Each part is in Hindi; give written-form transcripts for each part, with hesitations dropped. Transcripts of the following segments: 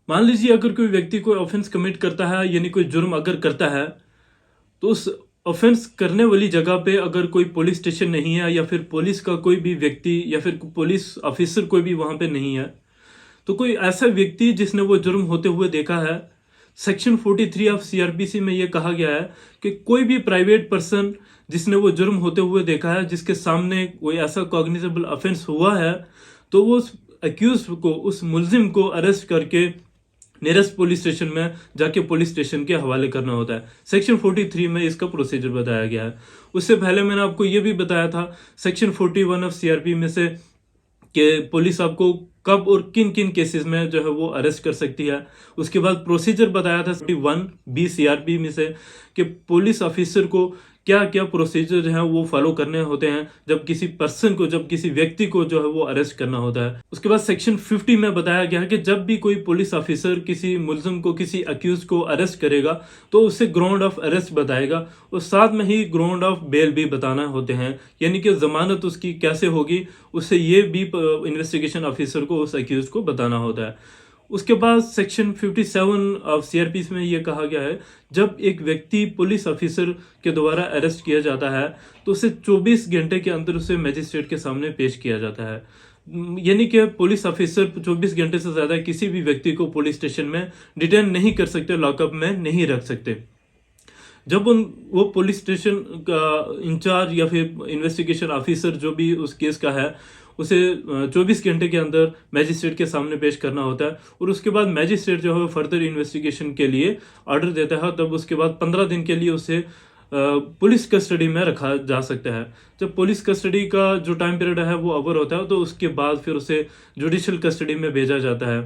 मान लीजिए अगर कोई व्यक्ति कोई ऑफेंस कमिट करता है, यानी कोई जुर्म अगर करता है, तो उस ऑफेंस करने वाली जगह पे अगर कोई पुलिस स्टेशन नहीं है या फिर पुलिस का कोई भी व्यक्ति या फिर पुलिस ऑफिसर कोई भी वहां पे नहीं है, तो कोई ऐसा व्यक्ति जिसने वो जुर्म होते हुए देखा है, सेक्शन 43 ऑफ सीआरपीसी में ये कहा गया है कि कोई भी प्राइवेट पर्सन जिसने वो जुर्म होते हुए देखा है, जिसके सामने कोई ऐसा कॉग्निजेबल ऑफेंस हुआ है, तो वो उस अक्यूज को, उस मुलजिम को अरेस्ट करके नियरेस्ट पुलिस स्टेशन में जाके पुलिस स्टेशन के हवाले करना होता है। सेक्शन 43 में इसका प्रोसीजर बताया गया है। उससे पहले मैंने आपको ये भी बताया था सेक्शन 41 ऑफ सीआरपी में से कि पुलिस आपको कब और किन किन केसेस में जो है वो अरेस्ट कर सकती है। उसके बाद प्रोसीजर बताया था 41 बी सीआरपी में से कि पुलिस ऑफिसर को क्या क्या प्रोसीजर जो है वो फॉलो करने होते हैं जब किसी पर्सन को, जब किसी व्यक्ति को जो है वो अरेस्ट करना होता है। उसके बाद सेक्शन 50 में बताया गया है कि जब भी कोई पुलिस ऑफिसर किसी मुलजिम को, किसी अक्यूज को अरेस्ट करेगा तो उसे ग्राउंड ऑफ अरेस्ट बताएगा और साथ में ही ग्राउंड ऑफ बेल भी बताना होते हैं, यानी कि जमानत उसकी कैसे होगी उससे ये भी इन्वेस्टिगेशन ऑफिसर को उस अक्यूज को बताना होता है। उसके बाद सेक्शन 57 ऑफ सीआरपी में ये कहा गया है जब एक व्यक्ति पुलिस ऑफिसर के द्वारा अरेस्ट किया जाता है तो उसे 24 घंटे के अंदर उसे मजिस्ट्रेट के सामने पेश किया जाता है। यानी कि पुलिस ऑफिसर 24 घंटे से ज्यादा किसी भी व्यक्ति को पुलिस स्टेशन में डिटेन नहीं कर सकते, लॉकअप में नहीं रख सकते। जब वो पुलिस स्टेशन का इंचार्ज या फिर इन्वेस्टिगेशन ऑफिसर जो भी उस केस का है, उसे 24 घंटे के अंदर मैजिस्ट्रेट के सामने पेश करना होता है और उसके बाद मैजिस्ट्रेट जो है फर्दर इन्वेस्टिगेशन के लिए ऑर्डर देता है। तब उसके बाद 15 दिन के लिए उसे पुलिस कस्टडी में रखा जा सकता है। जब पुलिस कस्टडी का जो टाइम पीरियड है वो ओवर होता है तो उसके बाद फिर उसे जुडिशियल कस्टडी में भेजा जाता है।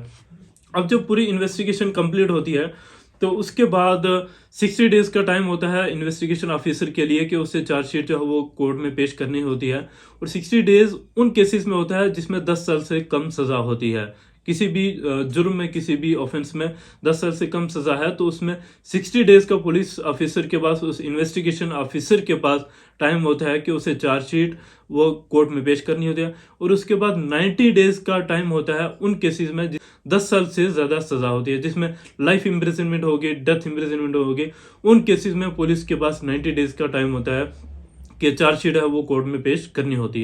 अब जब पूरी इन्वेस्टिगेशन कंप्लीट होती है तो उसके बाद 60 डेज का टाइम होता है इन्वेस्टिगेशन ऑफिसर के लिए कि उसे चार्जशीट जो है वो कोर्ट में पेश करनी होती है। और 60 डेज उन केसेस में होता है जिसमें 10 साल से कम सजा होती है। किसी भी जुर्म में, किसी भी ऑफेंस में 10 साल से कम सजा है तो उसमें 60 डेज का पुलिस ऑफिसर के पास, उस इन्वेस्टिगेशन ऑफिसर के पास टाइम होता है कि उसे चार्जशीट वो कोर्ट में पेश करनी होती है। और उसके बाद 90 डेज का टाइम होता है उन केसेस में 10 साल से ज्यादा सजा होती है, जिसमें लाइफ इम्प्रिजनमेंट होगी, डेथ इम्प्रिजनमेंट होगी। उन केसेस में पुलिस के पास 90 डेज का टाइम होता है कि चार्जशीट है वो कोर्ट में पेश करनी होती है।